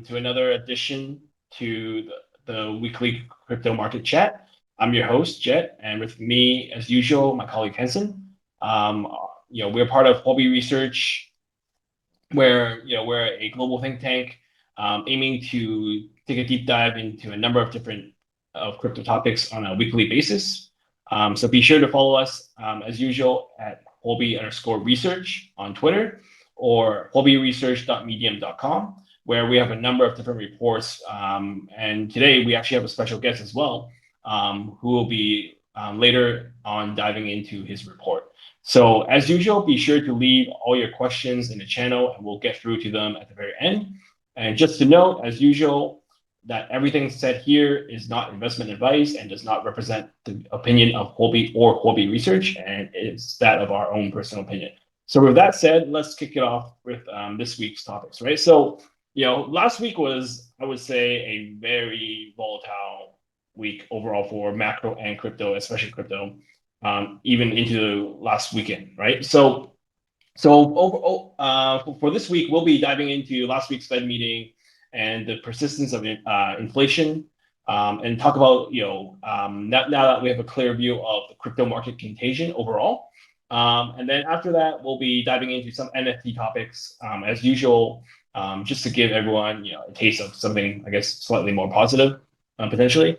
to another edition to the weekly crypto market chat. I'm your host, Jet, and with me, as usual, my colleague Henson. Um, we're part of Huobi Research, where we're a global think tank aiming to take a deep dive into a number of different crypto topics on a weekly basis. So be sure to follow us as usual at Huobi_research on Twitter or huobiresearch.medium.com, where we have a number of different reports. And today we actually have a special guest as well, who will be later on diving into his report. So as usual, be sure to leave all your questions in the channel and we'll get through to them at the very end. And just to note, as usual, that everything said here is not investment advice and does not represent the opinion of Huobi or Huobi Research, and it's that of our own personal opinion. So with that said, let's kick it off with this week's topics, right? So, last week was, I would say, a very volatile week overall for macro and crypto, especially crypto, even into last weekend, right? For this week, we'll be diving into last week's Fed meeting and the persistence of inflation, and talk about now that we have a clear view of the crypto market contagion overall. And then after that, we'll be diving into some NFT topics as usual, just to give everyone a taste of something, I guess, slightly more positive potentially.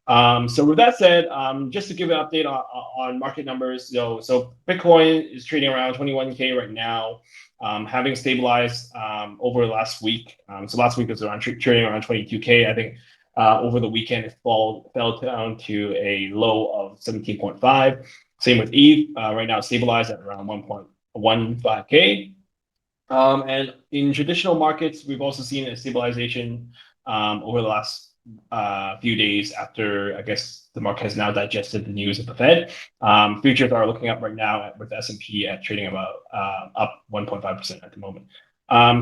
So with that said, just to give an update on market numbers, so Bitcoin is trading around 21K right now, having stabilized over last week. So last week was around trading around 22K. I think over the weekend it fell down to a low of 17.5. Same with ETH. Right now it's stabilized at around 1.15K. And in traditional markets, we've also seen a stabilization over the last few days after, I guess, the market has now digested the news of the Fed. Futures are looking up right now with S&P at trading about up 1.5% at the moment.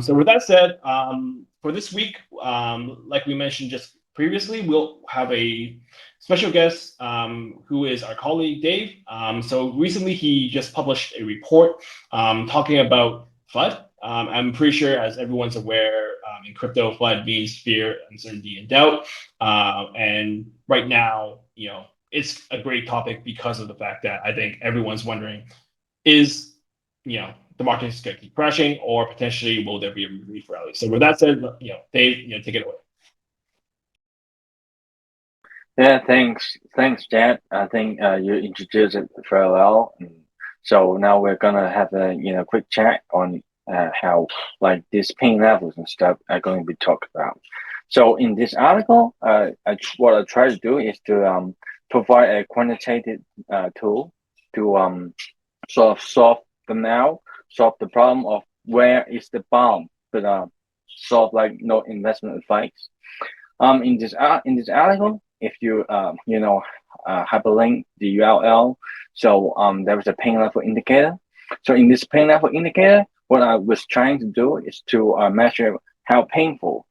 So with that said, for this week, like we mentioned just previously, we'll have a special guest who is our colleague Dave. So recently he just published a report talking about FUD. I'm pretty sure, as everyone's aware, in crypto, FUD means fear, uncertainty, and doubt. And right now, it's a great topic because of the fact that I think everyone's wondering, is, the market is going to keep crashing, or potentially will there be a relief rally? So with that said, Dave, take it away. Yeah, thanks, Dad. I think you introduced it very well. So now we're gonna have a quick chat on how like these pain levels and stuff are going to be talked about. So in this article, what I try to do is to provide a quantitative tool to sort of solve the problem of where is the bomb, but sort of like no investment advice. In this article, if you hyperlink the URL, so there is a pain level indicator. So in this pain level indicator, what I was trying to do is to measure how painful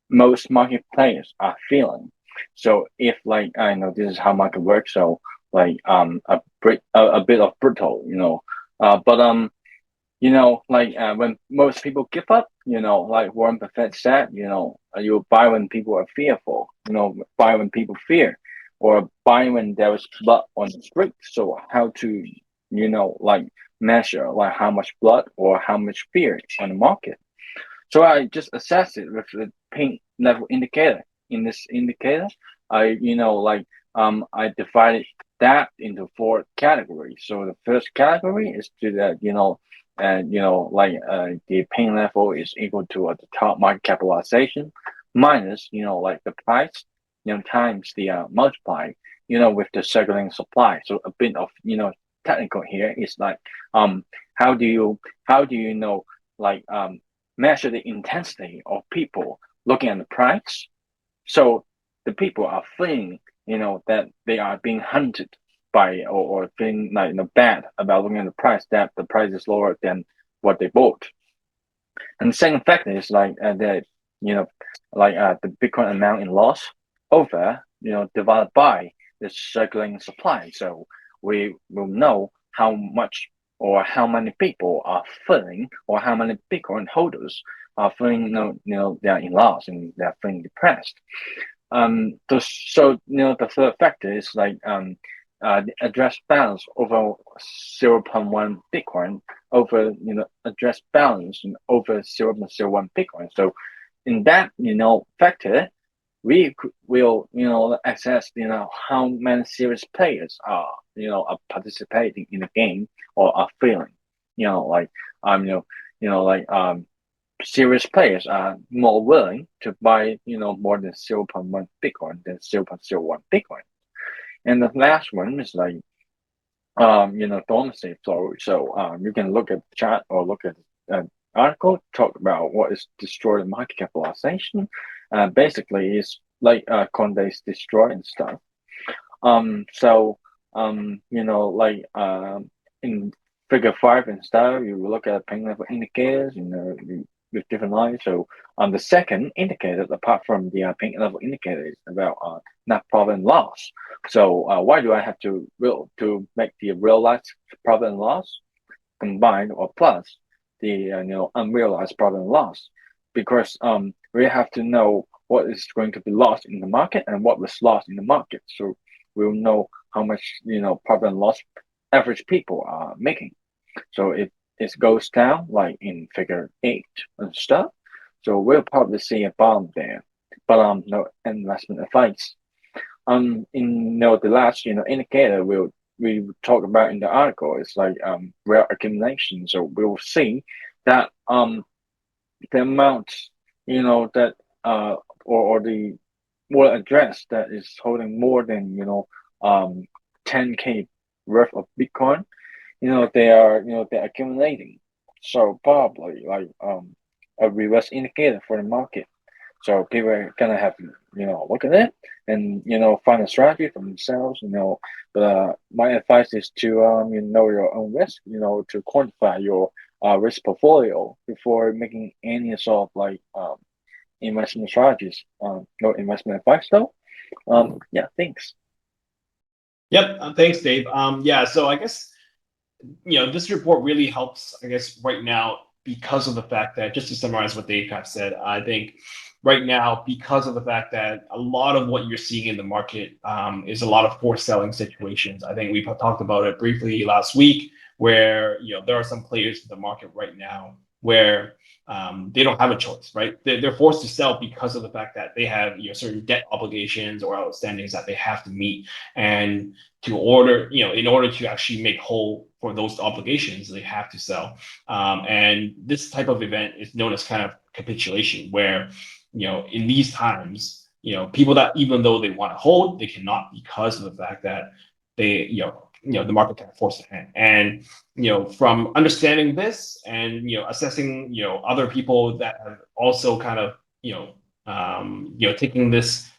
most market players are feeling. So if like I know this is how market works, so like a bit of brutal, but when most people give up, like Warren Buffett said, you buy when people are fearful, buy when people fear, or buy when there is blood on the street. So how to, like measure like how much blood or how much fear on the market. So I just assess it with the pain level indicator. In this indicator, I divided that into four categories. So the first category is to the, the pain level is equal to the top market capitalization minus, like the price, times the multiply, with the circulating supply. So a bit of, technical here is like, how do you know, like, measure the intensity of people looking at the price. So the people are feeling, that they are being hunted by or feeling like bad about looking at the price, that the price is lower than what they bought. And the second factor is like the Bitcoin amount in loss over, divided by the circulating supply. So we will know how much or how many people are feeling or how many Bitcoin holders are feeling they're in loss and they're feeling depressed. The third factor is like the address balance over 0.1 Bitcoin over address balance over 0.01 Bitcoin. So in that factor, we will assess how many serious players are participating in the game or are feeling like um you like serious players are more willing to buy more than 0.1 Bitcoin than 0.01 Bitcoin. And the last one is like donor flow. So you can look at the chart or look at an article talk about what is destroyed market capitalization. Basically, it's like Conde's destroying stuff. So in figure five and stuff, you look at ping level indicators, with different lines. So the second indicator, apart from the ping level indicator, is about net profit and loss. So why do I have to make the realized profit and loss combined or plus the unrealized profit and loss? Because we have to know what is going to be lost in the market and what was lost in the market. So we'll know how much profit and loss average people are making. So if it goes down like in figure 8 and stuff, so we'll probably see a bottom there. But no investment advice. In the last indicator we talk about in the article is like rare accumulation. So we'll see that the amount that or the wallet address that is holding more than 10K worth of Bitcoin, they're accumulating. So probably like a reverse indicator for the market. So people are gonna have to look at it and find a strategy for themselves. But my advice is to know your own risk. To quantify your risk portfolio before making any sort of like investment strategies. No investment advice though. Yeah, thanks. Yep. Thanks, Dave. Yeah. So I guess this report really helps, I guess, right now because of the fact that, just to summarize what Dave kind of said, I think right now, because of the fact that a lot of what you're seeing in the market is a lot of forced selling situations. I think we talked about it briefly last week, where there are some players in the market right now where they don't have a choice, right? They're forced to sell because of the fact that they have certain debt obligations or outstandings that they have to meet, and in order to actually make whole for those obligations, they have to sell. And this type of event is known as kind of capitulation, where in these times, people that even though they want to hold, they cannot because of the fact that they, the market kind of forces their hand. And from understanding this and assessing other people that have also kind of taking this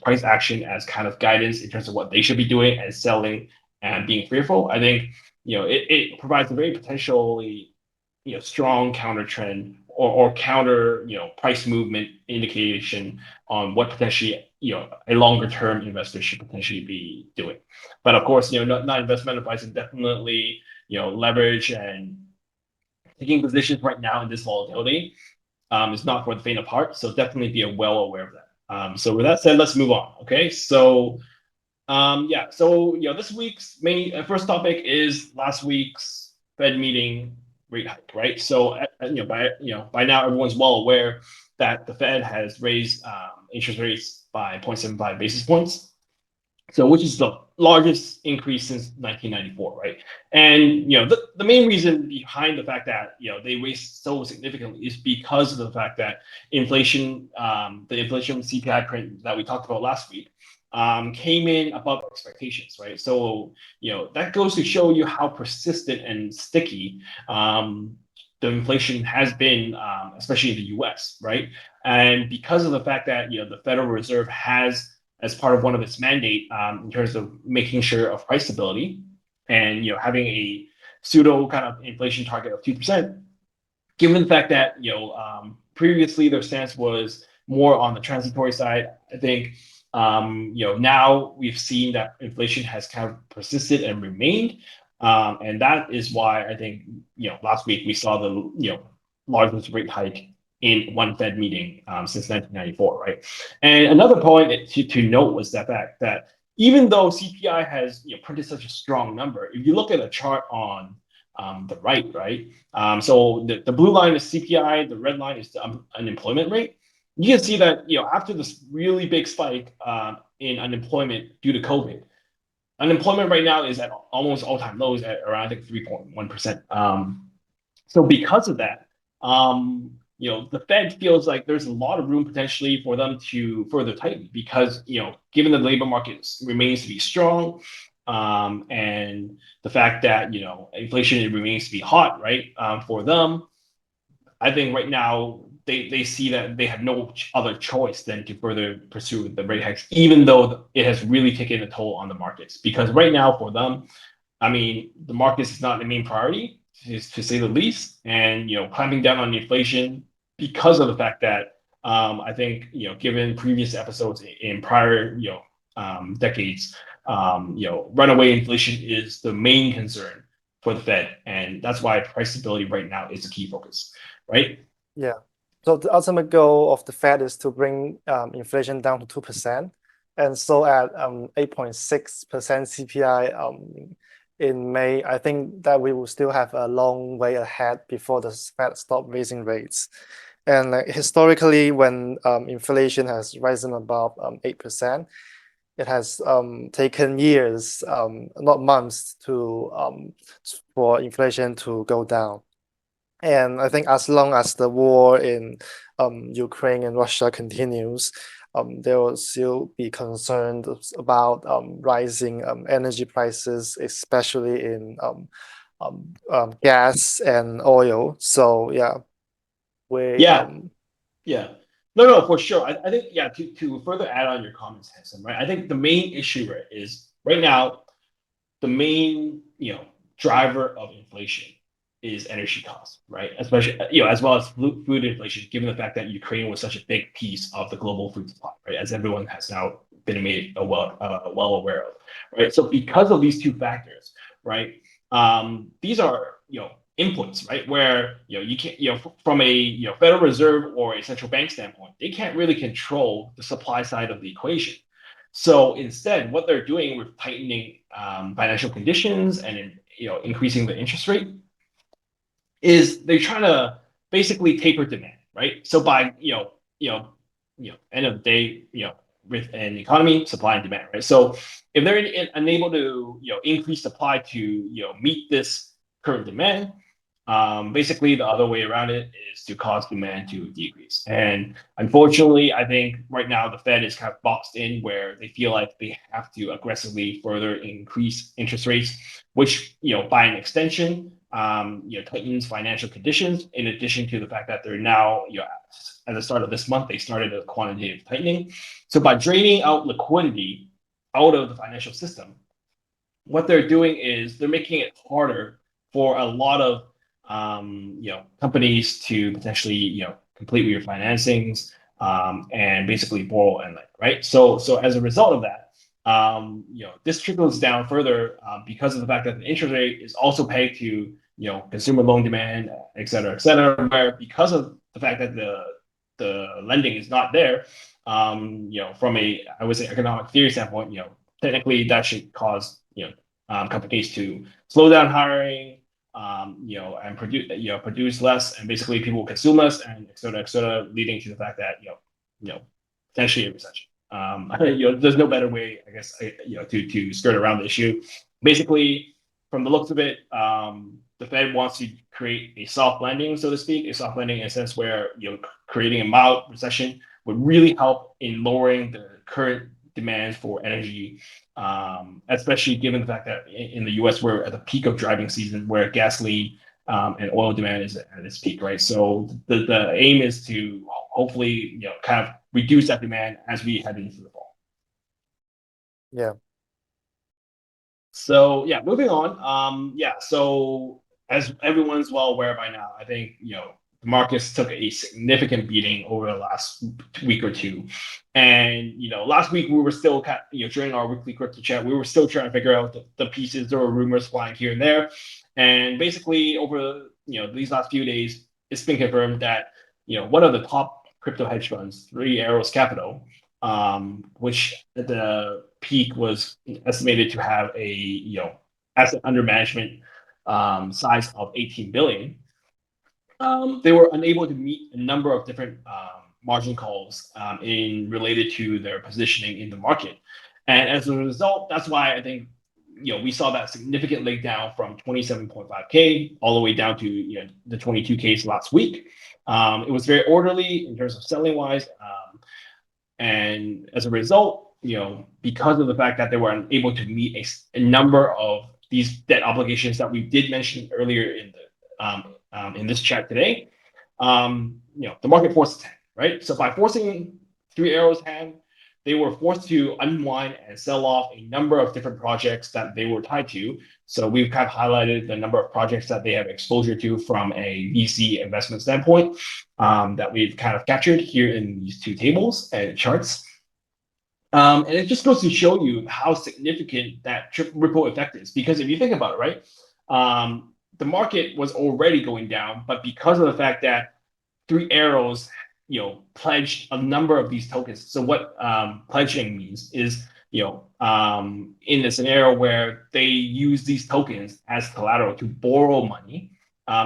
price action as kind of guidance in terms of what they should be doing and selling and being fearful, I think it provides a very potentially strong counter trend or counter price movement indication on what potentially a longer term investor should potentially be doing. But of course, not investment advice, and definitely leverage and taking positions right now in this volatility is not for the faint of heart. So definitely be well aware of that. So with that said, let's move on. Okay, so yeah, so this week's main first topic is last week's Fed meeting rate hike, right? So by now everyone's well aware that the Fed has raised interest rates by 0.75 basis points. So which is the largest increase since 1994, right? And the main reason behind the fact that they raised so significantly is because of the fact that inflation, the inflation CPI print that we talked about last week, came in above expectations, right? So that goes to show you how persistent and sticky the inflation has been, especially in the U.S., right? And because of the fact that the Federal Reserve has, as part of one of its mandate, in terms of making sure of price stability and having a pseudo kind of inflation target of 2%, given the fact that previously their stance was more on the transitory side, I think now we've seen that inflation has kind of persisted and remained, and that is why I think last week we saw the largest rate hike in one Fed meeting since 1994, right? And another point to note was the fact that even though CPI has printed such a strong number, if you look at a chart on the right? So the blue line is CPI, the red line is the unemployment rate. You can see that after this really big spike in unemployment due to COVID, unemployment right now is at almost all-time lows at around I think 3.1%. So because of that, the Fed feels like there's a lot of room potentially for them to further tighten because, given the labor market remains to be strong, and the fact that, inflation remains to be hot, right, for them, I think right now they see that they have no other choice than to further pursue the rate hikes, even though it has really taken a toll on the markets. Because right now for them, I mean, the markets is not the main priority, to say the least, and clamping down on inflation because of the fact that I think given previous episodes in prior decades, runaway inflation is the main concern for the Fed, and that's why price stability right now is a key focus, right? Yeah. So the ultimate goal of the Fed is to bring inflation down to 2%. And so at 8.6% CPI in May, I think that we will still have a long way ahead before the Fed stop raising rates. And historically, when inflation has risen above 8%, it has taken years, not months, for inflation to go down. And I think as long as the war in Ukraine and Russia continues, there will still be concerned about rising energy prices, especially in gas and oil. So yeah, we Yeah, yeah. No, for sure. I think, yeah, to further add on your comments, Hanson, right? I think the main issue, right, is right now the main driver of inflation is energy costs, right? Especially as well as food inflation, given the fact that Ukraine was such a big piece of the global food supply, right? As everyone has now been made well aware of, right? So because of these two factors, right, these are inputs, right? Where you can't from a Federal Reserve or a central bank standpoint, they can't really control the supply side of the equation. So instead, what they're doing with tightening financial conditions and increasing the interest rate is they're trying to basically taper demand, right? So by end of the day, with an economy, supply and demand, right? So if they're unable to increase supply to meet this current demand, basically the other way around it is to cause demand to decrease. And unfortunately, I think right now the Fed is kind of boxed in where they feel like they have to aggressively further increase interest rates, which by an extension tightens financial conditions. In addition to the fact that they're now at the start of this month they started a quantitative tightening. So by draining out liquidity out of the financial system, what they're doing is they're making it harder for a lot of companies to potentially complete refinancings and basically borrow and lend, right? So as a result of that, this trickles down further because of the fact that the interest rate is also pegged to consumer loan demand, et cetera, where because of the fact that the lending is not there, from a I would say economic theory standpoint, technically that should cause companies to slow down hiring, and produce less, and basically people will consume less, and et cetera, leading to the fact that potentially a recession. There's no better way, I guess, to skirt around the issue. Basically, from the looks of it, the Fed wants to create a soft landing, so to speak, a soft landing in a sense where creating a mild recession would really help in lowering the current demands for energy, especially given the fact that in the US we're at the peak of driving season where gasoline and oil demand is at its peak, right? So the aim is to hopefully kind of reduce that demand as we head into the fall. Yeah. So yeah, moving on. So as everyone's well aware by now, I think the markets took a significant beating over the last week or two, and last week we were still during our weekly crypto chat, we were still trying to figure out the pieces. There were rumors flying here and there, and basically over these last few days, it's been confirmed that one of the top crypto hedge funds, Three Arrows Capital, which at the peak was estimated to have a asset under management size of 18 billion. They were unable to meet a number of different margin calls in related to their positioning in the market. And as a result, that's why I think we saw that significant leg down from 27.5K all the way down to the 22Ks last week. It was very orderly in terms of selling wise. And as a result, because of the fact that they were unable to meet a number of these debt obligations that we did mention earlier in this chat today, the market forced its hand, right? So by forcing Three Arrows' hand, they were forced to unwind and sell off a number of different projects that they were tied to. So we've kind of highlighted the number of projects that they have exposure to from a VC investment standpoint that we've kind of captured here in these two tables and charts. And it just goes to show you how significant that ripple effect is. Because if you think about it, right, the market was already going down, but because of the fact that Three Arrows pledged a number of these tokens. So what pledging means is, in a scenario where they use these tokens as collateral to borrow money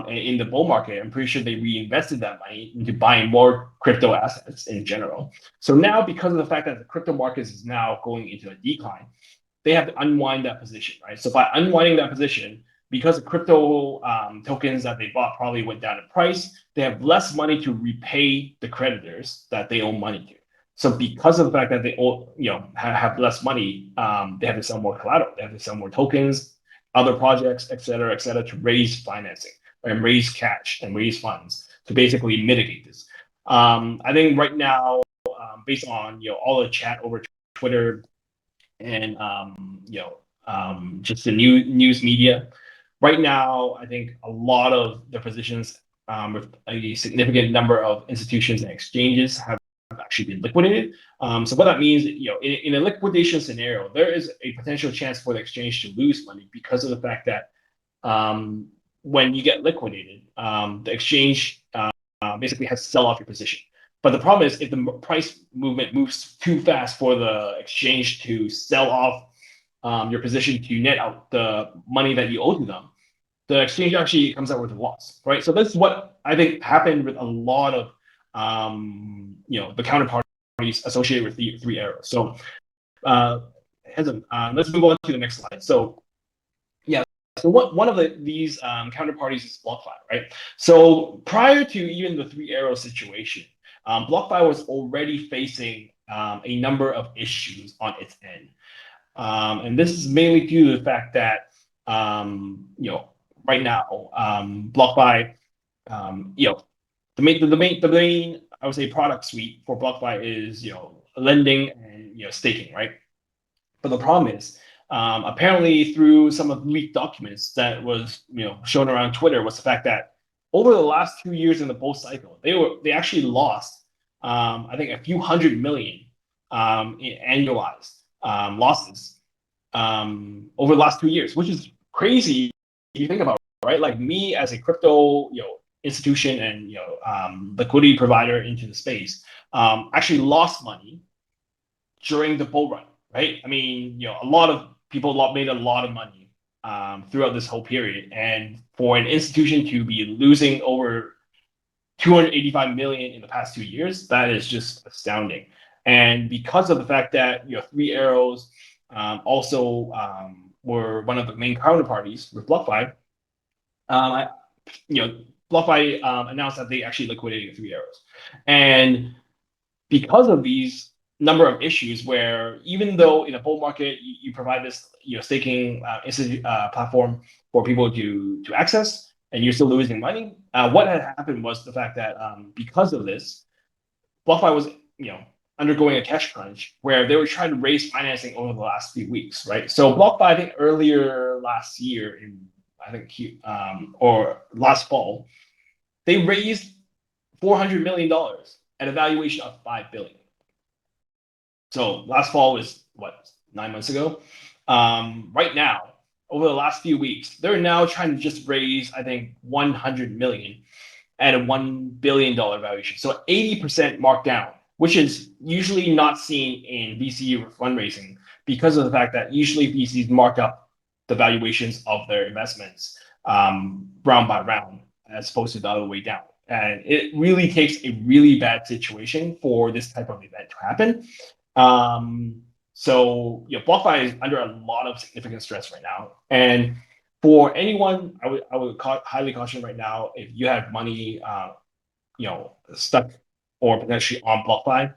in the bull market, I'm pretty sure they reinvested that money into buying more crypto assets in general. So now, because of the fact that the crypto market is now going into a decline, they have to unwind that position, right? So by unwinding that position, because the crypto tokens that they bought probably went down in price, they have less money to repay the creditors that they owe money to. So because of the fact that they have less money, they have to sell more collateral, they have to sell more tokens, other projects, et cetera, to raise financing and raise cash and raise funds to basically mitigate this. I think right now, based on all the chat over Twitter and just the news media. Right now, I think a lot of the positions with a significant number of institutions and exchanges have actually been liquidated. So what that means, in a liquidation scenario, there is a potential chance for the exchange to lose money because of the fact that when you get liquidated, the exchange basically has to sell off your position. But the problem is if the price movement moves too fast for the exchange to sell off your position to net out the money that you owe to them, the exchange actually comes out with a loss, right? So this is what I think happened with a lot of the counterparties associated with the Three Arrows. So let's move on to the next slide. So yeah, so one of these counterparties is BlockFi, right? So prior to even the Three Arrows situation, BlockFi was already facing a number of issues on its end. And this is mainly due to the fact that, right now, BlockFi, the main, I would say, product suite for BlockFi is, lending and, staking, right? But the problem is, apparently through some of the leaked documents that was, shown around Twitter was the fact that over the last 2 years in the bull cycle, they actually lost, I think, a few hundred million in annualized losses over the last 2 years, which is crazy if you think about it, right? Like me as a crypto, institution and liquidity provider into the space, actually lost money during the bull run, right? I mean, a lot of people made a lot of money throughout this whole period, and for an institution to be losing over 285 million in the past 2 years, that is just astounding. And because of the fact that Three Arrows also were one of the main counterparties with BlockFi, BlockFi announced that they actually liquidated Three Arrows, and because of these number of issues, where even though in a bull market you provide this staking platform for people to access, and you're still losing money, what had happened was the fact that because of this, BlockFi was undergoing a cash crunch where they were trying to raise financing over the last few weeks, right? So BlockFi, I think earlier last year, or last fall, they raised $400 million at a valuation of $5 billion. So last fall was what, 9 months ago? Right now, over the last few weeks, they're now trying to just raise, I think, 100 million at a $1 billion valuation. So 80% marked down, which is usually not seen in VC fundraising because of the fact that usually VCs mark up the valuations of their investments round by round, as opposed to the other way down. And it really takes a really bad situation for this type of event to happen. So BlockFi is under a lot of significant stress right now. And for anyone, I would highly caution right now, if you have money stuck or potentially on BlockFi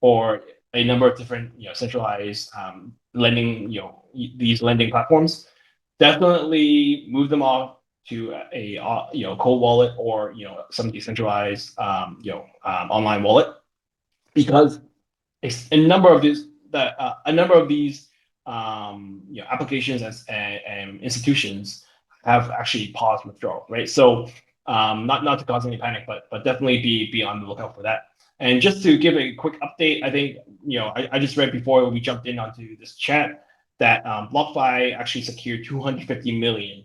or a number of different centralized lending these lending platforms, definitely move them off to a cold wallet or some decentralized online wallet, because a number of these applications and institutions have actually paused withdrawal, right? So not to cause any panic, but definitely be on the lookout for that. And just to give a quick update, I think I just read before we jumped in onto this chat that BlockFi actually secured 250 million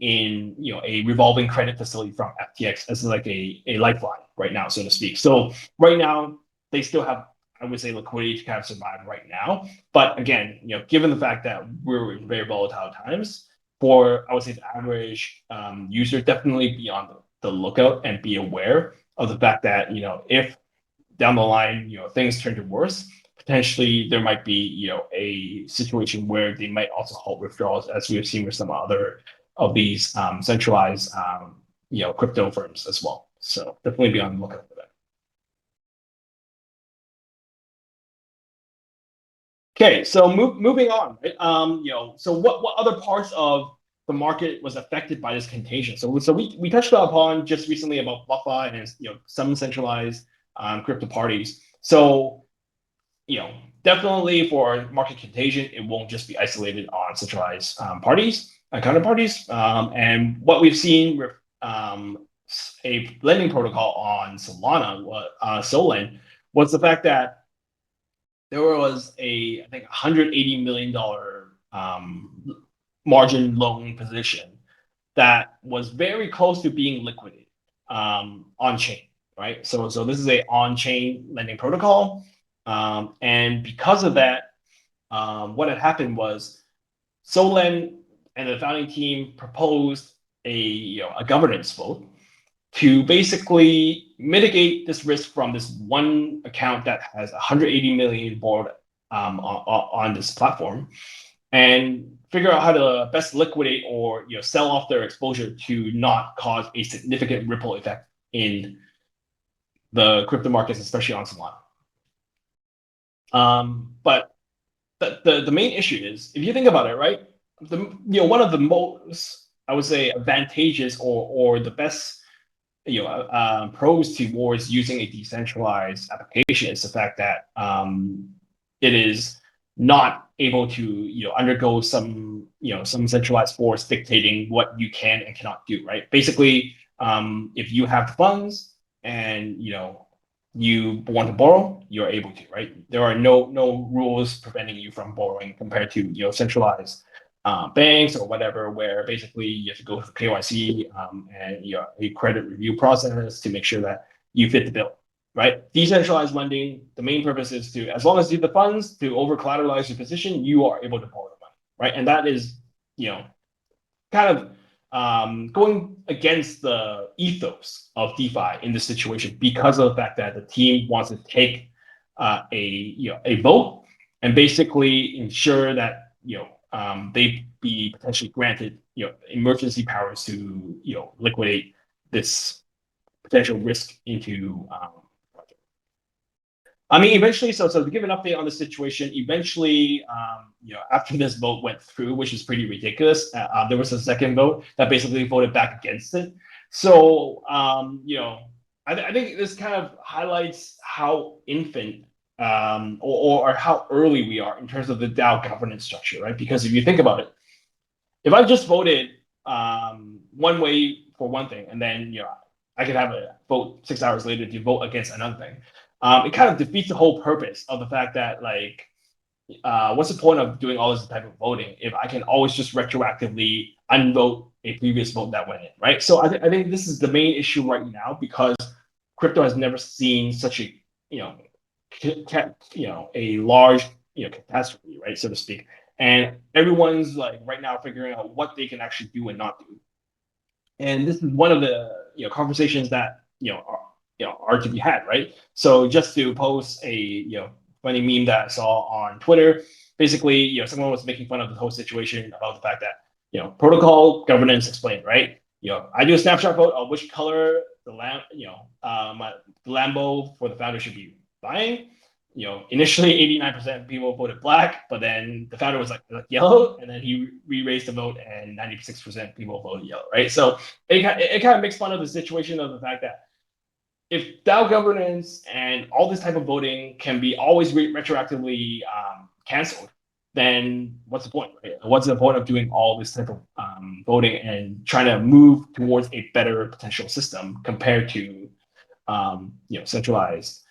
in a revolving credit facility from FTX as like a lifeline right now, so to speak. So right now they still have, I would say, liquidity to kind of survive right now. But again, given the fact that we're in very volatile times, for I would say the average user, definitely be on the lookout and be aware of the fact that if down the line things turn to worse, potentially there might be a situation where they might also halt withdrawals, as we have seen with some other of these centralized crypto firms as well. So definitely be on the lookout for that. Okay, so moving on, right? So what other parts of the market was affected by this contagion? So we touched upon just recently about BlockFi and some centralized crypto parties. So definitely for market contagion, it won't just be isolated on centralized parties, counterparties. And what we've seen with a lending protocol on Solana, Solen, was the fact that there was I think $180 million margin loan position that was very close to being liquidated on chain, right? So this is a on chain lending protocol, and because of that, what had happened was Solen and the founding team proposed a governance vote to basically mitigate this risk from this one account that has 180 million borrowed on this platform, and figure out how to best liquidate or sell off their exposure to not cause a significant ripple effect in the crypto markets, especially on Solana. But the main issue is, if you think about it, right, one of the most, I would say, advantageous or the best pros towards using a decentralized application is the fact that it is not able to undergo some centralized force dictating what you can and cannot do, right? Basically, if you have the funds and you want to borrow, you're able to, right? There are no rules preventing you from borrowing compared to centralized banks or whatever, where basically you have to go through KYC and a credit review process to make sure that you fit the bill, right? Decentralized lending, the main purpose is to, as long as you have the funds to over collateralize your position, you are able to borrow the money, right? And that is kind of going against the ethos of DeFi in this situation, because of the fact that the team wants to take a vote and basically ensure that they be potentially granted emergency powers to liquidate this potential risk into project. I mean, eventually, so to give an update on the situation, eventually, after this vote went through, which is pretty ridiculous, there was a second vote that basically voted back against it. So, I think this kind of highlights how infant or how early we are in terms of the DAO governance structure, right? Because if you think about it, if I just voted one way for one thing, and then I could have a vote 6 hours later to vote against another thing, it kind of defeats the whole purpose of the fact that, like, what's the point of doing all this type of voting if I can always just retroactively unvote a previous vote that went in, right? So I think this is the main issue right now because crypto has never seen such a a large catastrophe, right, so to speak, and everyone's like right now figuring out what they can actually do and not do. And this is one of the conversations that are to be had, right? So just to post a funny meme that I saw on Twitter, basically someone was making fun of the whole situation about the fact that protocol governance explained, right? I do a snapshot vote of which color the Lambo for the founder should be buying. Initially 89% of people voted black, but then the founder was like yellow, and then he re-raised the vote, and 96% of people voted yellow, right? So it kind of makes fun of the situation of the fact that if DAO governance and all this type of voting can be always retroactively canceled, then what's the point, right? What's the point of doing all this type of voting and trying to move towards a better potential system compared to centralized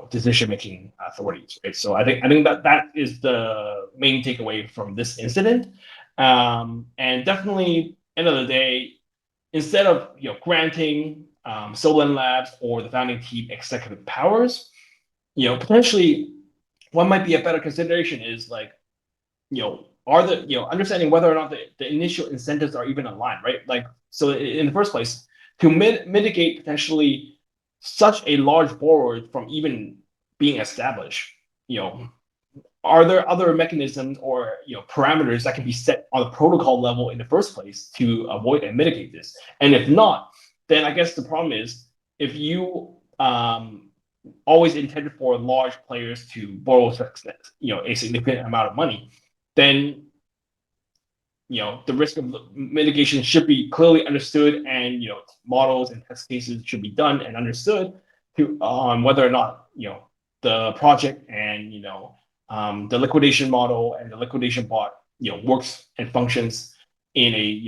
decision-making authorities, right? So I think that is the main takeaway from this incident. And definitely, end of the day, instead of granting Solon Labs or the founding team executive powers, potentially what might be a better consideration is like, are the understanding whether or not the initial incentives are even aligned, right? Like, so in the first place, to mitigate potentially such a large forward from even being established, are there other mechanisms or parameters that can be set on the protocol level in the first place to avoid and mitigate this? And if not, then I guess the problem is if you always intended for large players to borrow a significant amount of money, then the risk of mitigation should be clearly understood, and models and test cases should be done and understood to on whether or not the project and the liquidation model and the liquidation bot works and functions in a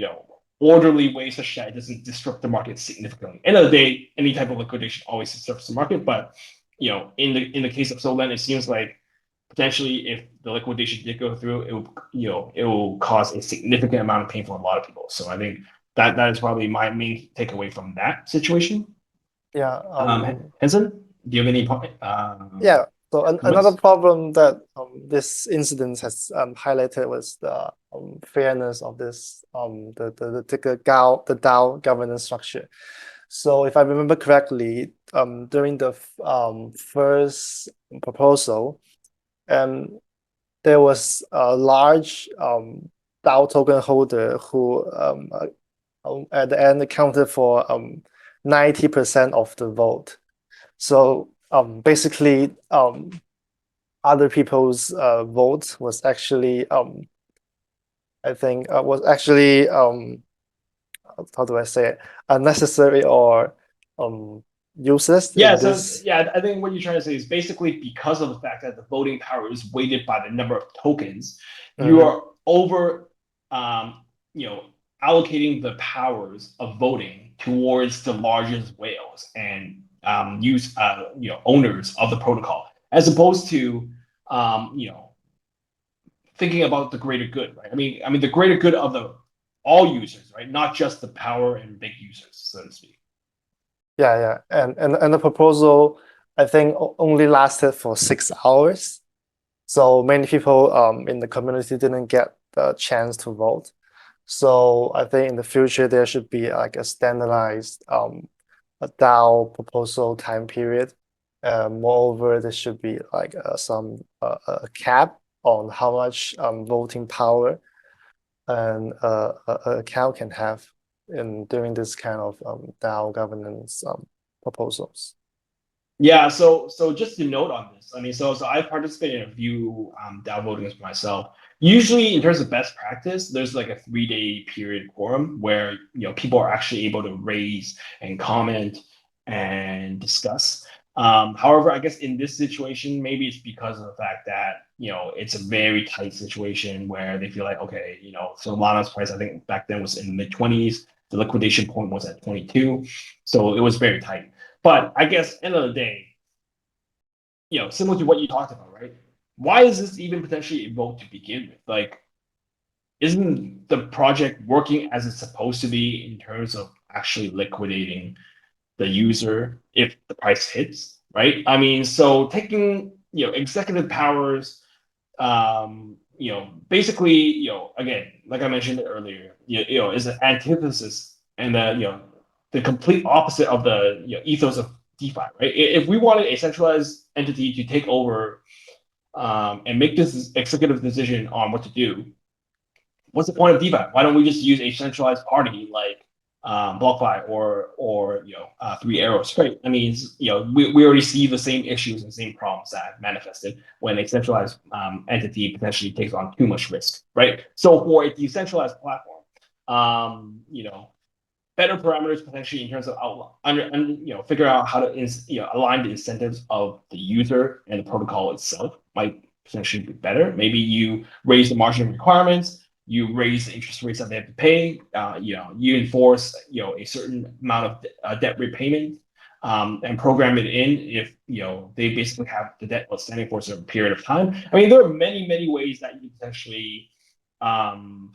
orderly way such that it doesn't disrupt the market significantly. End of the day, any type of liquidation always disrupts the market, but in the case of Solent, it seems like potentially if the liquidation did go through, it will cause a significant amount of pain for a lot of people. So I think that is probably my main takeaway from that situation. Yeah. Henson, do you have any point? Yeah. So another comments? problem that this incident has highlighted was the fairness of this the DAO governance structure. So if I remember correctly, during the first proposal, there was a large DAO token holder who at the end accounted for 90% of the vote. So basically, other people's vote was actually I think was actually how do I say it, unnecessary or useless Yeah, in so this. yeah, I think what you're trying to say is basically because of the fact that the voting power is weighted by the number of tokens, you are over, allocating the powers of voting towards the largest whales and owners of the protocol, as opposed to, thinking about the greater good, right? I mean the greater good of all users, right? Not just the power and big users, so to speak. Yeah, and the proposal I think only lasted for 6 hours, so many people in the community didn't get the chance to vote. So I think in the future there should be like a standardized a DAO proposal time period. Moreover, there should be like some a cap on how much voting power an account can have in doing this kind of DAO governance proposals. Yeah, so just to note on this, I mean, so I participated in a few DAO votings myself. Usually, in terms of best practice, there's like a 3-day period quorum where people are actually able to raise and comment and discuss. However, I guess in this situation, maybe it's because of the fact that it's a very tight situation where they feel like, okay, so Lana's price I think back then was in the mid-20s. The liquidation point was at 22, so it was very tight. But I guess end of the day, similar to what you talked about, right? Why is this even potentially a vote to begin with? Like, isn't the project working as it's supposed to be in terms of actually liquidating the user if the price hits, right? I mean, so taking executive powers, basically, again, like I mentioned earlier, is an antithesis and the complete opposite of the ethos of DeFi, right? If we wanted a centralized entity to take over and make this executive decision on what to do, what's the point of DeFi? Why don't we just use a centralized party like BlockFi or Three Arrows, right? I mean, we already see the same issues and same problems that manifested when a centralized entity potentially takes on too much risk, right? So for a decentralized platform, better parameters potentially in terms of figure out how to align the incentives of the user and the protocol itself might potentially be better. Maybe you raise the margin requirements, you raise the interest rates that they have to pay, you enforce a certain amount of debt repayment, and program it in if they basically have the debt outstanding for a certain period of time. I mean, there are many ways that you potentially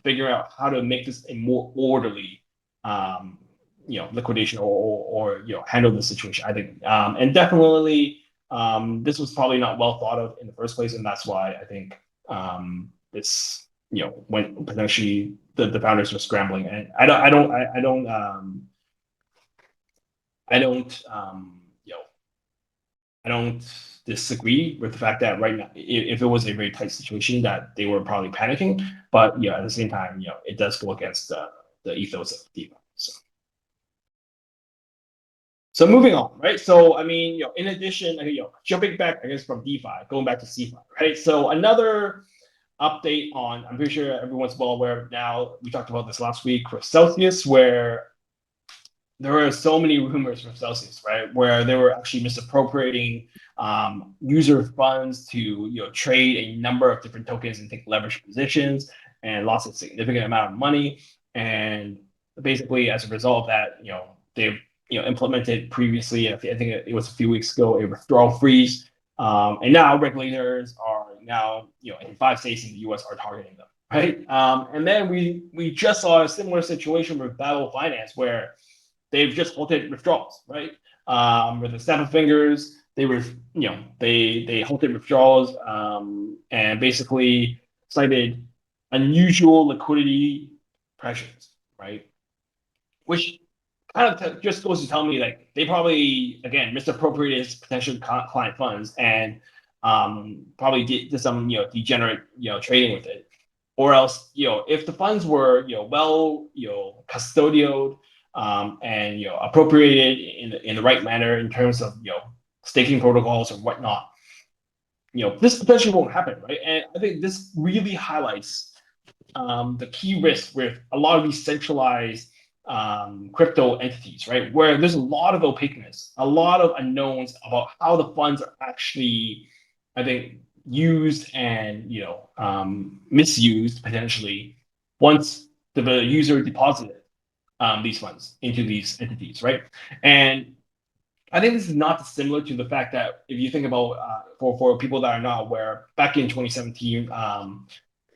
figure out how to make this a more orderly liquidation or handle the situation. I think, and definitely, this was probably not well thought of in the first place, and that's why I think this when potentially the founders were scrambling, and I don't disagree with the fact that right now, if it was a very tight situation, that they were probably panicking. But at the same time, it does go against the ethos of DeFi. So moving on, right? So I mean, in addition, jumping back, I guess from DeFi, going back to CeFi, right? So another update on, I'm pretty sure everyone's well aware of now. We talked about this last week for Celsius, where there were so many rumors from Celsius, right, where they were actually misappropriating user funds to trade a number of different tokens and take leverage positions and lost a significant amount of money. And basically, as a result of that, they've implemented previously, I think it was a few weeks ago, a withdrawal freeze. And now regulators are now in 5 states in the U.S. are targeting them, right? And then we just saw a similar situation with Babel Finance where they've just halted withdrawals, right? With the snap of fingers, they were, they halted withdrawals and basically cited unusual liquidity pressures, right? Which kind of just goes to tell me like they probably again misappropriated potential client funds and probably did some degenerate trading with it, or else if the funds were well custodial and appropriated in the right manner in terms of staking protocols or whatnot, this potentially won't happen, right? And I think this really highlights the key risk with a lot of these centralized crypto entities, right? Where there's a lot of opaqueness, a lot of unknowns about how the funds are actually, I think, used and misused potentially once the user deposited these funds into these entities, right? And I think this is not dissimilar to the fact that if you think about for people that are not aware, back in 2017,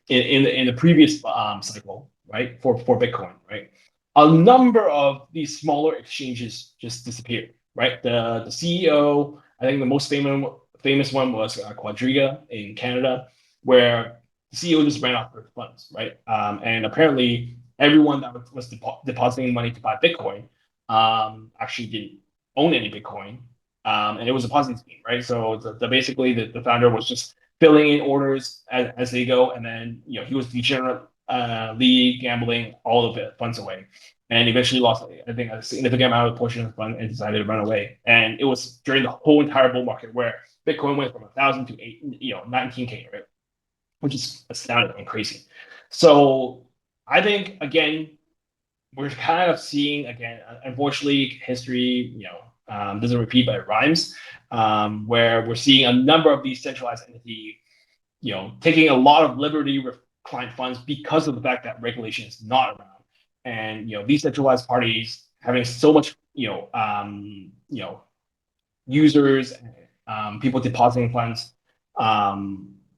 in the previous cycle, right, for Bitcoin, right, a number of these smaller exchanges just disappeared, right? The CEO, I think the most famous one was Quadriga in Canada, where the CEO just ran off their funds, right? And apparently everyone that was depositing money to buy Bitcoin actually didn't own any Bitcoin, and it was a Ponzi scheme, right? So basically the founder was just filling in orders as they go, and then he was degenerately gambling all of the funds away, and eventually lost I think a significant amount of portion of the fund and decided to run away. And it was during the whole entire bull market where Bitcoin went from 1,000 to 19K, right? Which is astounding and crazy. So I think again we're kind of seeing again, unfortunately, history doesn't repeat, but it rhymes. Where we're seeing a number of these centralized entities, taking a lot of liberty with client funds because of the fact that regulation is not around, and these centralized parties having so much, users, people depositing funds,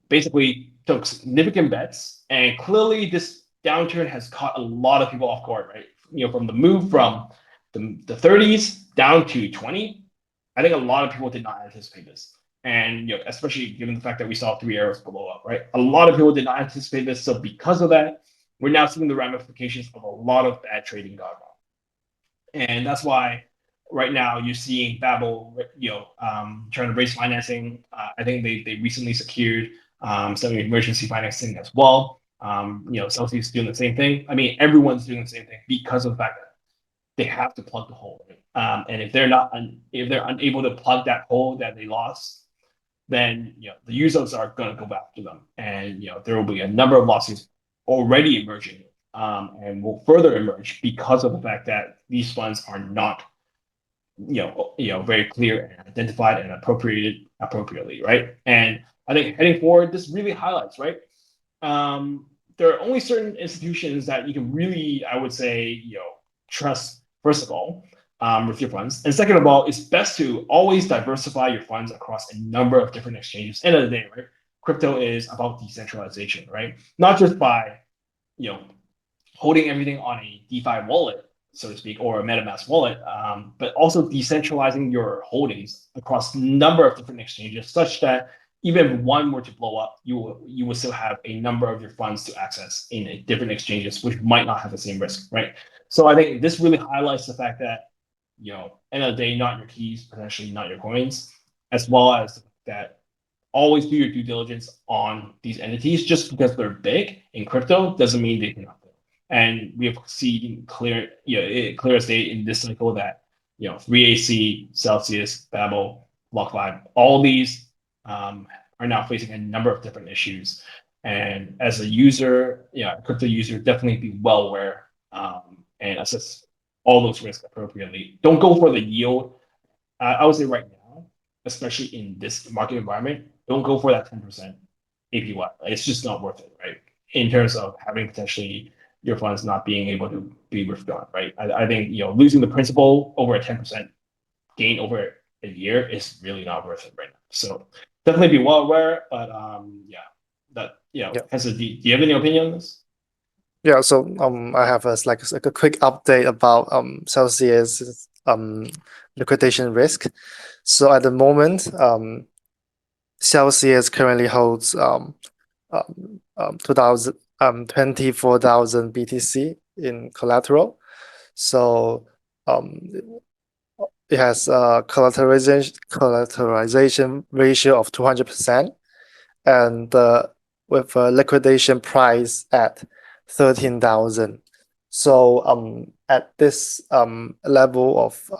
basically took significant bets, and clearly this downturn has caught a lot of people off guard, right? From the move from the 30s down to 20, I think a lot of people did not anticipate this. And especially given the fact that we saw 3 arrows blow up, right? A lot of people did not anticipate this. So because of that, we're now seeing the ramifications of a lot of bad trading gone wrong. And that's why right now you're seeing Babel, trying to raise financing. I think they recently secured some emergency financing as well. Celsius is doing the same thing. I mean, everyone's doing the same thing because of the fact that they have to plug the hole. Right? And if they're unable to plug that hole that they lost, then the users are going to go back to them, and there will be a number of lawsuits already emerging, and will further emerge because of the fact that these funds are not very clear and identified and appropriated appropriately, right? And I think heading forward, this really highlights, right? There are only certain institutions that you can really, I would say, trust, first of all, with your funds. And second of all, it's best to always diversify your funds across a number of different exchanges. End of the day, right? Crypto is about decentralization, right? Not just by, holding everything on a DeFi wallet, so to speak, or a MetaMask wallet, but also decentralizing your holdings across a number of different exchanges, such that even if one were to blow up, you will still have a number of your funds to access in different exchanges, which might not have the same risk, right? So I think this really highlights the fact that, end of the day, not your keys, potentially not your coins, as well as that always do your due diligence on these entities. Just because they're big in crypto doesn't mean they cannot fail. And we have seen clear as day in this cycle that 3AC, Celsius, Babel, BlockFi, all these are now facing a number of different issues. And as a user, a crypto user, definitely be well aware and assess all those risks appropriately. Don't go for the yield. I would say right now, especially in this market environment, don't go for that 10% APY. It's just not worth it, right? In terms of having potentially your funds not being able to be withdrawn, right? I think losing the principal over a 10% gain over a year is really not worth it right now. So definitely be well aware. But Hesa, do you have any opinion on this? Yeah, so I have a quick update about Celsius liquidation risk. So at the moment, Celsius currently holds 24,000 BTC in collateral. So it has a collateralization ratio of 200%, and with a liquidation price at 13,000. So at this level of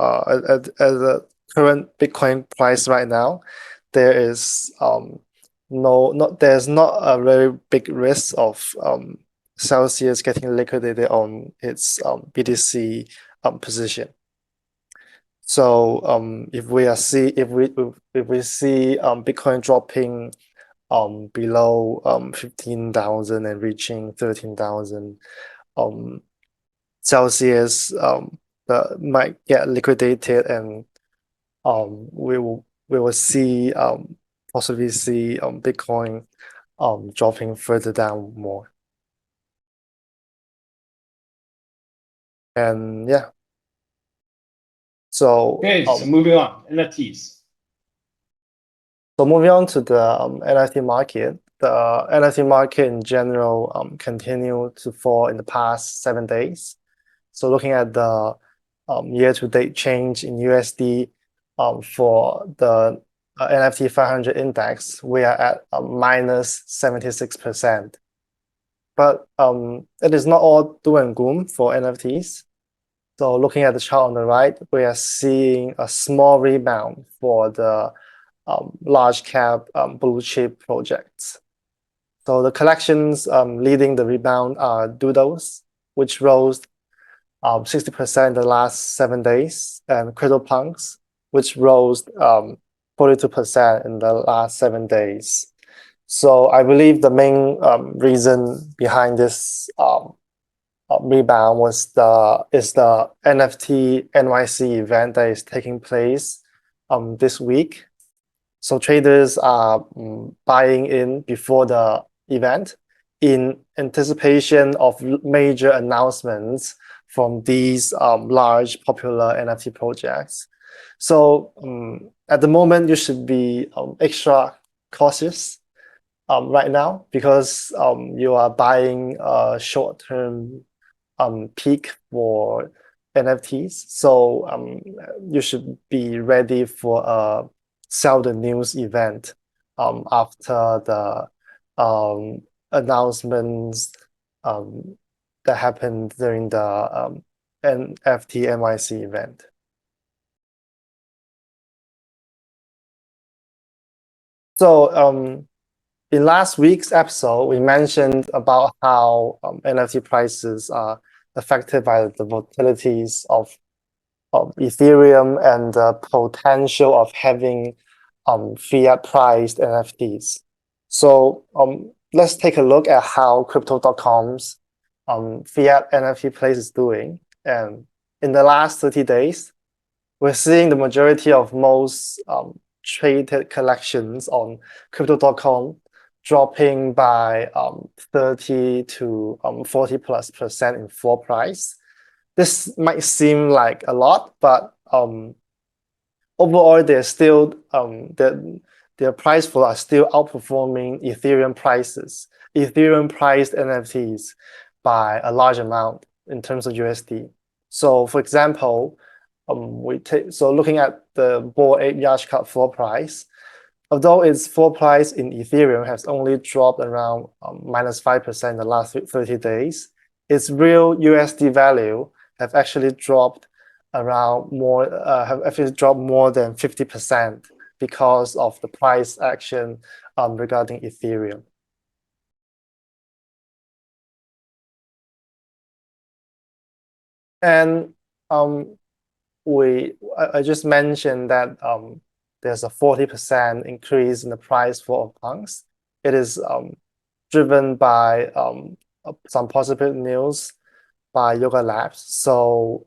at the current Bitcoin price right now, there's not a very big risk of Celsius getting liquidated on its BTC position. So if we see Bitcoin dropping below 15,000 and reaching 13,000, Celsius might get liquidated, and we will possibly see Bitcoin dropping further down more. And yeah. So Okay, so moving on, NFTs. So moving on to the NFT market, the NFT market in general continued to fall in the past 7 days. So looking at the year-to-date change in USD for the NFT 500 index, we are at minus 76%. But it is not all doom and gloom for NFTs. So looking at the chart on the right, we are seeing a small rebound for the large cap blue chip projects. So the collections leading the rebound are Doodles, which rose 60% in the last 7 days, and CryptoPunks, which rose 42% in the last 7 days. So I believe the main reason behind this rebound is the NFT NYC event that is taking place this week. So traders are buying in before the event, in anticipation of major announcements from these large popular NFT projects. So at the moment, you should be extra cautious right now because you are buying a short-term peak for NFTs. So you should be ready for a sell the news event after the announcements that happened during the NFT NYC event. So in last week's episode, we mentioned about how NFT prices are affected by the volatilities of Ethereum and the potential of having fiat priced NFTs. So let's take a look at how Crypto.com's fiat NFT place is doing. And in the last 30 days, we're seeing the majority of most traded collections on Crypto.com dropping by 30 to 40+% in floor price. This might seem like a lot, but overall, they're still their price flow are still outperforming Ethereum prices. Ethereum priced NFTs by a large amount in terms of USD. So, for example, looking at the Bored Ape Yacht Club floor price, although its floor price in Ethereum has only dropped around -5% in the last 30 days, its real USD value have actually dropped more than 50% because of the price action regarding Ethereum. And I just mentioned that there's a 40% increase in the price for punks. It is driven by some positive news by Yoga Labs. So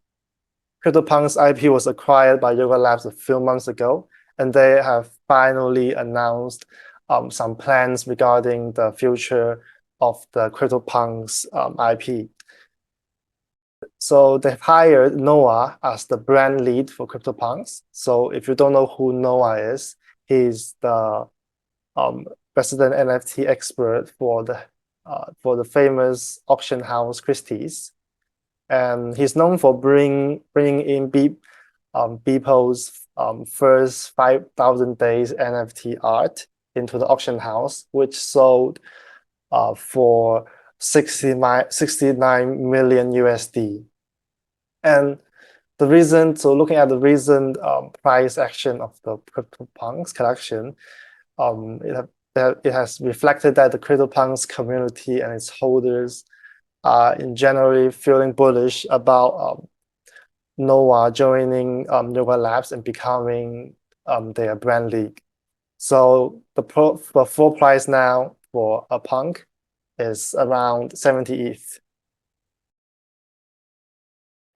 CryptoPunk's IP was acquired by Yoga Labs a few months ago, and they have finally announced some plans regarding the future of the CryptoPunk's IP. So they've hired Noah as the brand lead for CryptoPunks. So if you don't know who Noah is, he's the resident NFT expert for the famous auction house Christie's. And he's known for bringing in Beeple's first 5,000 days NFT art into the auction house, which sold for 69 million USD. And looking at the recent price action of the CryptoPunks collection, it has reflected that the CryptoPunks community and its holders are in generally feeling bullish about Noah joining Yoga Labs and becoming their brand league. So the floor price now for a punk is around 70 ETH.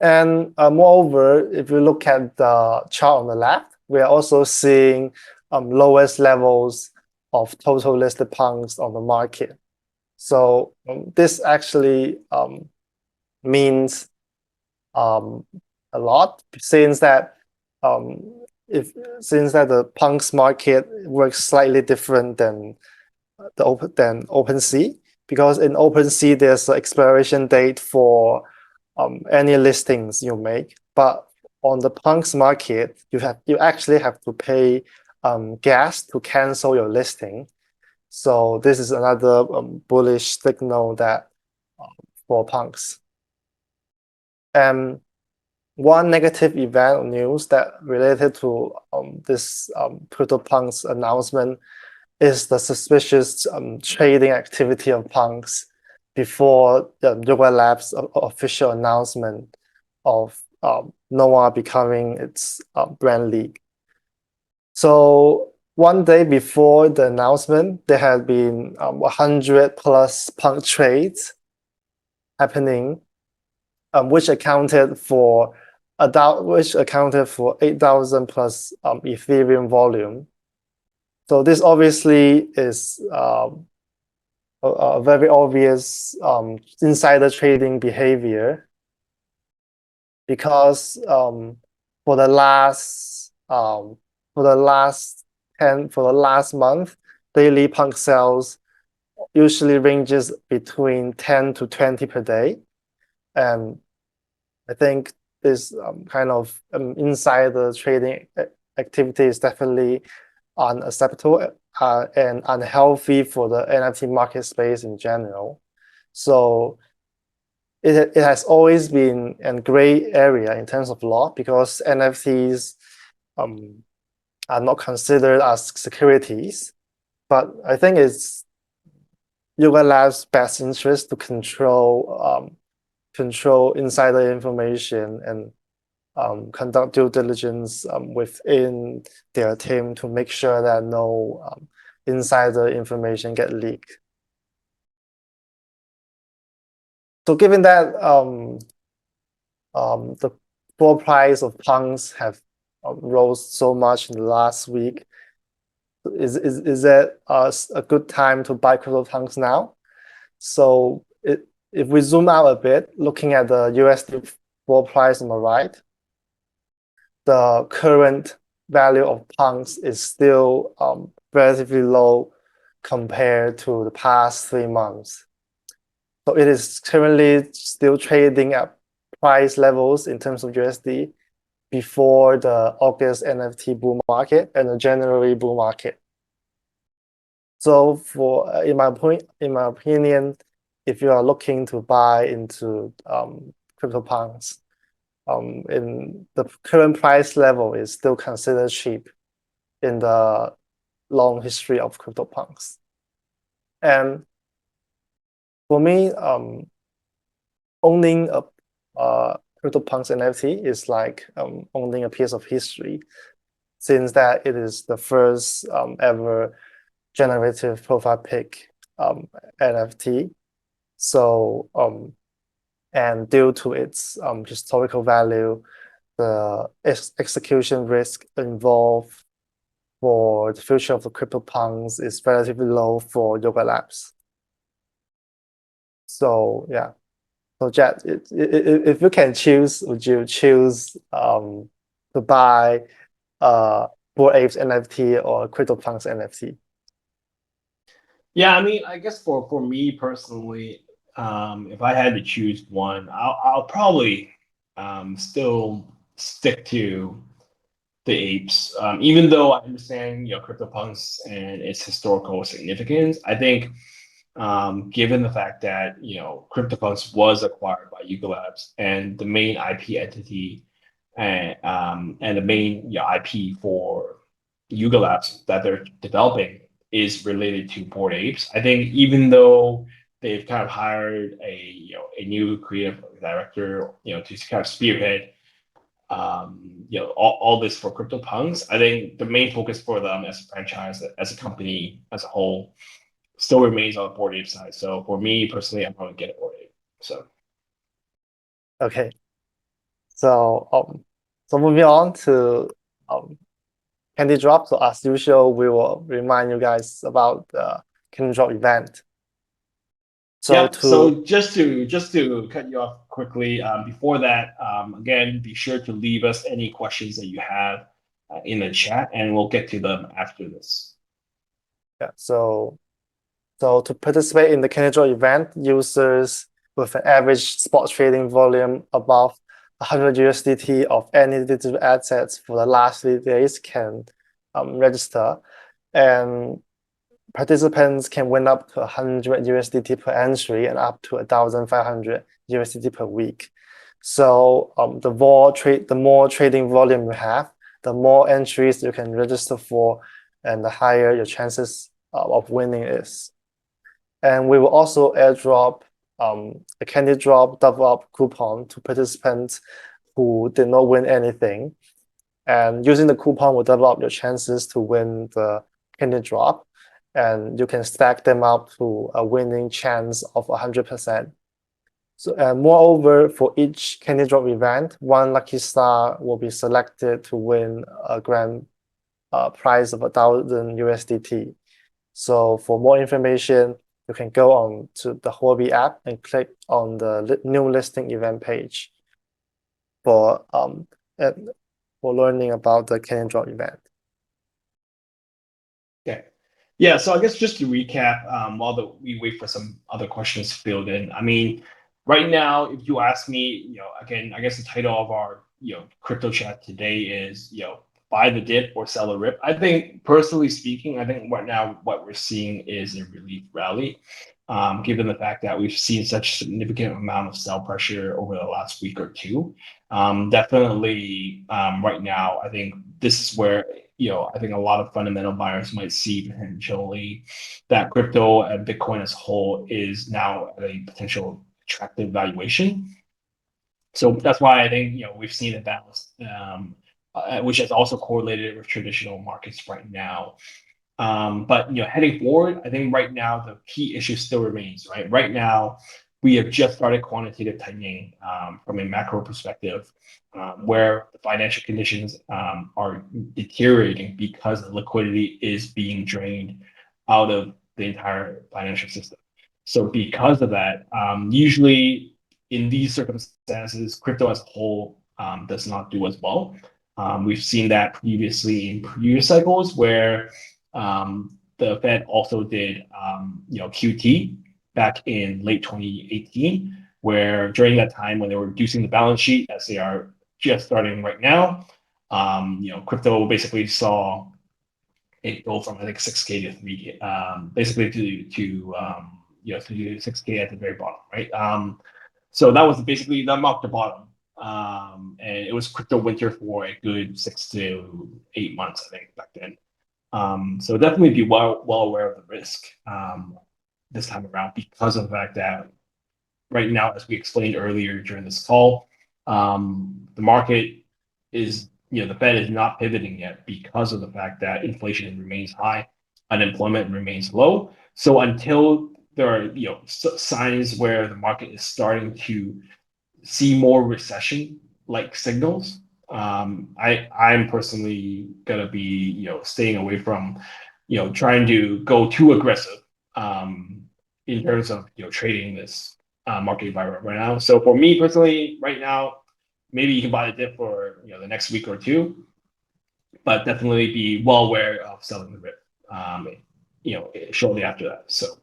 And moreover, if you look at the chart on the left, we are also seeing lowest levels of total listed punks on the market. So this actually means a lot, since that the punks market works slightly different than OpenSea, because in OpenSea there's an expiration date for any listings you make, but on the punks market you actually have to pay gas to cancel your listing. So this is another bullish signal that for punks. And one negative event news that related to this CryptoPunks announcement is the suspicious trading activity of punks before the Yoga Labs official announcement of Noah becoming its brand league. So one day before the announcement, there had been 100+ punk trades happening, which accounted for 8,000 plus Ethereum volume. So this obviously is a very obvious insider trading behavior, because for the last month, daily punk sales usually ranges between 10 to 20 per day, and I think this kind of insider trading activity is definitely unacceptable and unhealthy for the NFT market space in general. So it has always been a gray area in terms of law, because NFTs are not considered as securities. But I think it's Yuga Labs' best interest to control insider information and conduct due diligence within their team to make sure that no insider information get leaked. So given that the floor price of punks have rose so much in the last week, is that a good time to buy crypto punks now? So if we zoom out a bit, looking at the USD floor price on the right, the current value of punks is still relatively low compared to the past 3 months. So it is currently still trading at price levels in terms of USD before the August NFT bull market and the January bull market. So in my opinion, if you are looking to buy into CryptoPunks, in the current price level is still considered cheap in the long history of CryptoPunks. And for me, owning a CryptoPunks NFT is like owning a piece of history, since that it is the first ever generative profile pic NFT. So and due to its historical value, the execution risk involved for the future of the CryptoPunks is relatively low for Yuga Labs. So yeah. So Jet, if you can choose, would you choose to buy Bored Apes NFT or CryptoPunks NFT? Yeah, I mean, I guess for me personally, if I had to choose one, I'll probably still stick to the apes. Even though I understand, CryptoPunks and its historical significance, I think given the fact that CryptoPunks was acquired by Yuga Labs and the main IP entity and the main IP for Yuga Labs that they're developing is related to Bored Apes. I think even though they've kind of hired a new creative director, to kind of spearhead all this for CryptoPunks, I think the main focus for them as a franchise, as a company as a whole, still remains on the Bored Ape side. So for me personally, I'm probably get a Bored Ape. So Okay. So moving on to Candy Drop. So as usual, we will remind you guys about the Candy Drop event. So just to cut you off quickly, before that, again, be sure to leave us any questions that you have in the chat, and we'll get to them after this. Yeah. So to participate in the Candy Drop event, users with an average spot trading volume above 100 USDT of any digital assets for the last 3 days can register, and participants can win up to 100 USDT per entry and up to 1,500 USDT per week. So the more trading volume you have, the more entries you can register for, and the higher your chances of winning is. And we will also airdrop a Candy Drop double up coupon to participants who did not win anything. And using the coupon will double up your chances to win the Candy Drop. And you can stack them up to a winning chance of 100%. So, and moreover, for each Candy Drop event, one lucky star will be selected to win a grand prize of 1,000 USDT. So for more information, you can go on to the Huobi app and click on the new listing event page for learning about the Canyon Drop event. Okay. Yeah, so I guess just to recap, while we wait for some other questions to fill in. I mean, right now, if you ask me, again, I guess the title of our, crypto chat today is, buy the dip or sell the rip. I think, personally speaking, I think right now what we're seeing is a relief rally, given the fact that we've seen such significant amount of sell pressure over the last week or two. Definitely, right now, I think this is where I think a lot of fundamental buyers might see potentially that crypto and Bitcoin as a whole is now at a potential attractive valuation. So that's why I think we've seen a balance, which has also correlated with traditional markets right now. But heading forward, I think right now the key issue still remains, right? Right now, we have just started quantitative tightening from a macro perspective, where the financial conditions are deteriorating because the liquidity is being drained out of the entire financial system. So because of that, usually in these circumstances, crypto as a whole does not do as well. We've seen that previously in previous cycles where the Fed also did, QT back in late 2018, where during that time when they were reducing the balance sheet, as they are just starting right now, crypto basically saw it go from I think 6K to 3K, basically to 6K at the very bottom, right? So that was basically that marked the bottom. And it was crypto winter for a good 6 to 8 months, I think, back then. So definitely be well aware of the risk this time around because of the fact that right now, as we explained earlier during this call, the market is, the Fed is not pivoting yet because of the fact that inflation remains high, unemployment remains low. So until there are, signs where the market is starting to see more recession-like signals, I'm personally gonna be staying away from trying to go too aggressive in terms of trading this market environment right now. So for me personally, right now, maybe you can buy the dip for the next week or two, but definitely be well aware of selling the rip shortly after that. So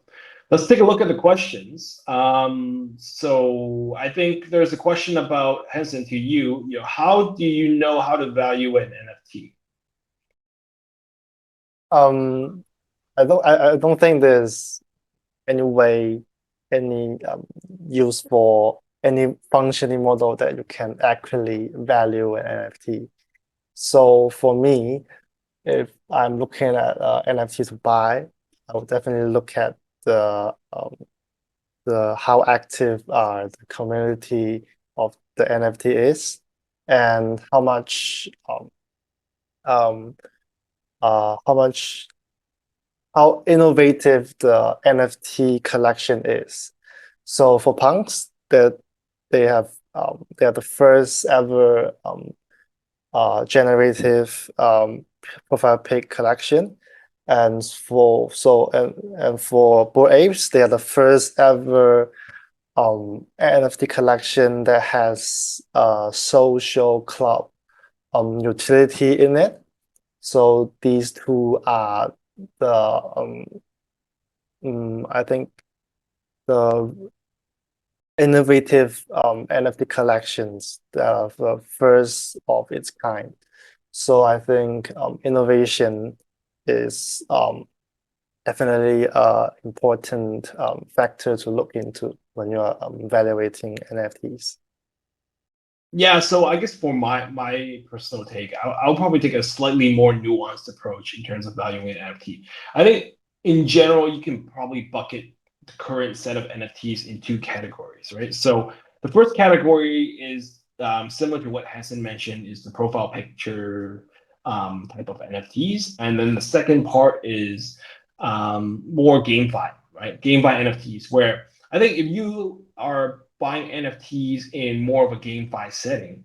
let's take a look at the questions. So I think there's a question about Henson to you. How do you know how to value an NFT? I don't think there's any way, any use for any functioning model that you can accurately value an NFT. So for me, if I'm looking at NFT to buy, I would definitely look at the how active the community of the NFT is, and how much how much how innovative the NFT collection is. So for punks, that they are the first ever generative profile pic collection, and for Bored Apes, they are the first ever NFT collection that has a social club utility in it. So these two are the I think the innovative NFT collections that are the first of its kind. So I think innovation is definitely an important factor to look into when you're evaluating NFTs. Yeah, so I guess for my personal take, I'll probably take a slightly more nuanced approach in terms of valuing an NFT. I think in general, you can probably bucket the current set of NFTs in two categories, right? So the first category is similar to what Hassan mentioned, is the profile picture type of NFTs, and then the second part is more GameFi, right? GameFi NFTs, where I think if you are buying NFTs in more of a GameFi setting,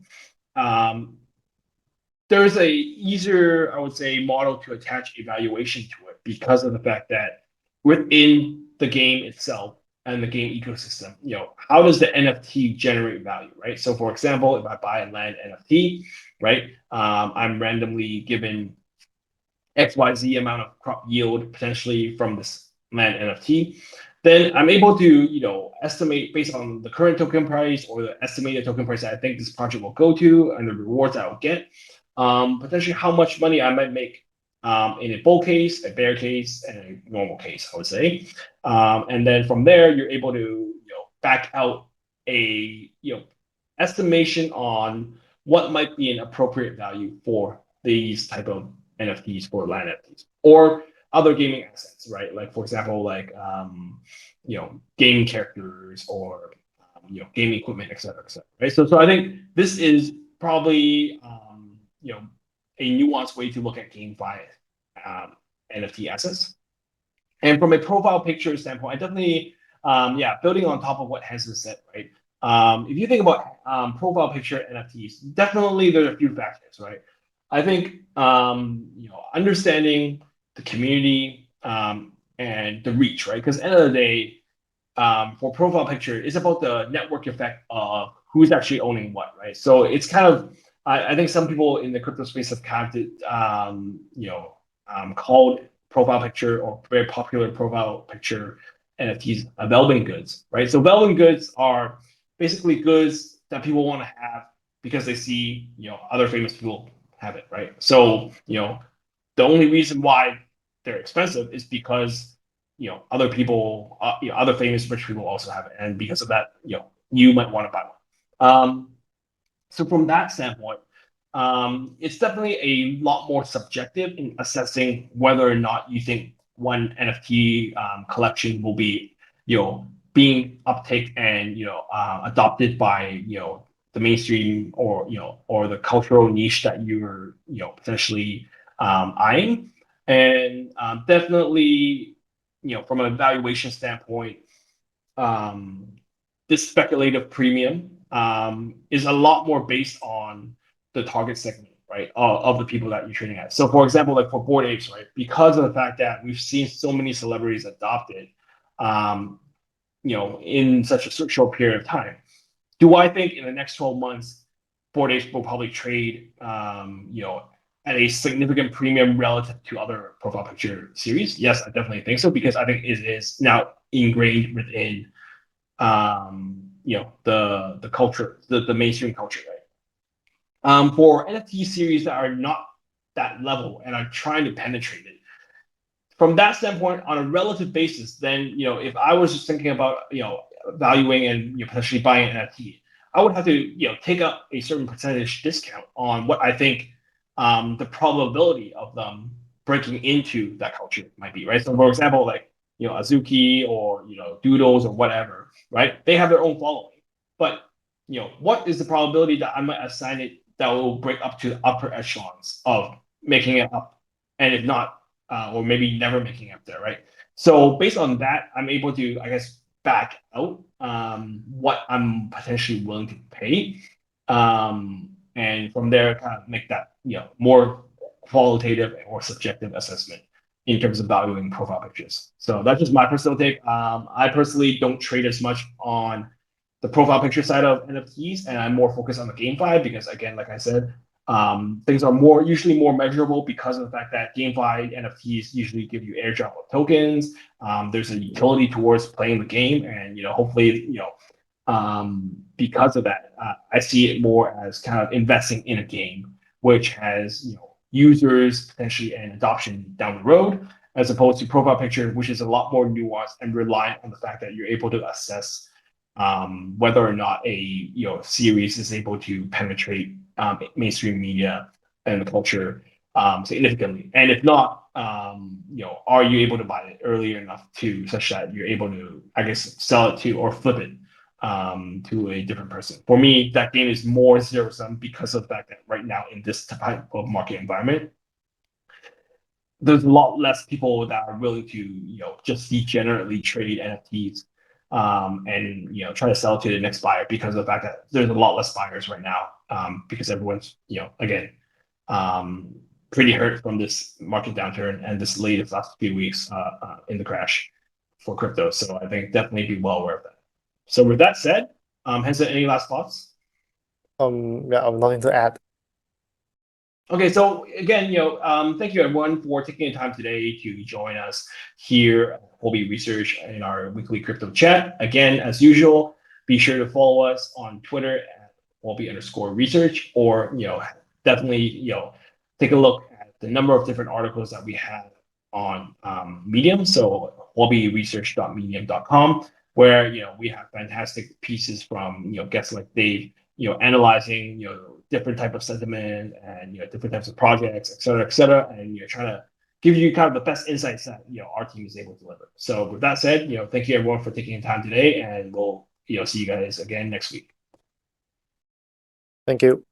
there's a easier, I would say, model to attach evaluation to it because of the fact that within the game itself and the game ecosystem, how does the NFT generate value, right? So for example, if I buy a land NFT, right, I'm randomly given XYZ amount of crop yield potentially from this land NFT, then I'm able to, estimate based on the current token price or the estimated token price that I think this project will go to and the rewards I will get, potentially how much money I might make in a bull case, a bear case, and a normal case, I would say. And then from there, you're able to, back out a, estimation on what might be an appropriate value for these type of NFTs for land NFTs or other gaming assets, right? Like for example, like gaming characters or gaming equipment, et cetera, right? So I think this is probably a nuanced way to look at GameFi NFT assets. And from a profile picture standpoint, I definitely, building on top of what Hanson said, right? If you think about profile picture NFTs, definitely there are a few factors, right? I think understanding the community and the reach, right? Because at the end of the day, for profile picture, it's about the network effect of who's actually owning what, right? So it's kind of, I think some people in the crypto space have kind of, called profile picture or very popular profile picture NFTs velvet goods, right? So velvet goods are basically goods that people want to have because they see, other famous people have it, right? So, the only reason why they're expensive is because, other people, other famous rich people also have it. And because of that, you might want to buy one. So from that standpoint, it's definitely a lot more subjective in assessing whether or not you think one NFT collection will be, being uptake and adopted by the mainstream or the cultural niche that you're potentially eyeing, and definitely from an evaluation standpoint, this speculative premium is a lot more based on the target segment, right, of the people that you're trading at. So, for example, like for Bored Apes, right, because of the fact that we've seen so many celebrities adopt it, in such a short period of time, do I think in the next 12 months, Bored Apes will probably trade, at a significant premium relative to other profile picture series? Yes, I definitely think so because I think it is now ingrained within the culture, the mainstream culture, right? For NFT series that are not that level and are trying to penetrate it, from that standpoint, on a relative basis, then if I was just thinking about valuing and potentially buying an NFT, I would have to take up a certain percentage discount on what I think the probability of them breaking into that culture might be, right? So for example, like Azuki or Doodles or whatever, right? They have their own following, but what is the probability that I might assign it that will break up to the upper echelons of making it up, and if not, or maybe never making up there, right? So based on that, I'm able to, I guess, back out what I'm potentially willing to pay, and from there, kind of make that more qualitative or subjective assessment in terms of valuing profile pictures. So that's just my personal take. I personally don't trade as much on the profile picture side of NFTs, and I'm more focused on the GameFi because, again, like I said, things are usually more measurable because of the fact that GameFi NFTs usually give you airdrop of tokens. There's a utility towards playing the game, and hopefully, because of that, I see it more as kind of investing in a game, which has users potentially and adoption down the road, as opposed to profile picture, which is a lot more nuanced and reliant on the fact that you're able to assess whether or not a series is able to penetrate mainstream media and the culture significantly, and if not, are you able to buy it earlier enough to such that you're able to, I guess, sell it to or flip it to a different person. For me, that game is more zero sum because of the fact that right now in this type of market environment, there's a lot less people that are willing to just degenerately trade NFTs and try to sell it to the next buyer because of the fact that there's a lot less buyers right now because everyone's again pretty hurt from this market downturn and this latest last few weeks in the crash. for crypto. So I think definitely be well aware of that. So with that said, has there any last thoughts? Yeah, I've nothing to add. Okay, so again, thank you everyone for taking the time today to join us here at Huobi Research in our weekly crypto chat. Again, as usual, be sure to follow us on Twitter at Huobi_research, or definitely take a look at the number of different articles that we have on Medium. So huobiresearch.medium.com, where we have fantastic pieces from guests like Dave, analyzing different type of sentiment and different types of projects, et cetera, and trying to give you kind of the best insights that our team is able to deliver. So with that said, thank you everyone for taking the time today, and we'll see you guys again next week. Thank you.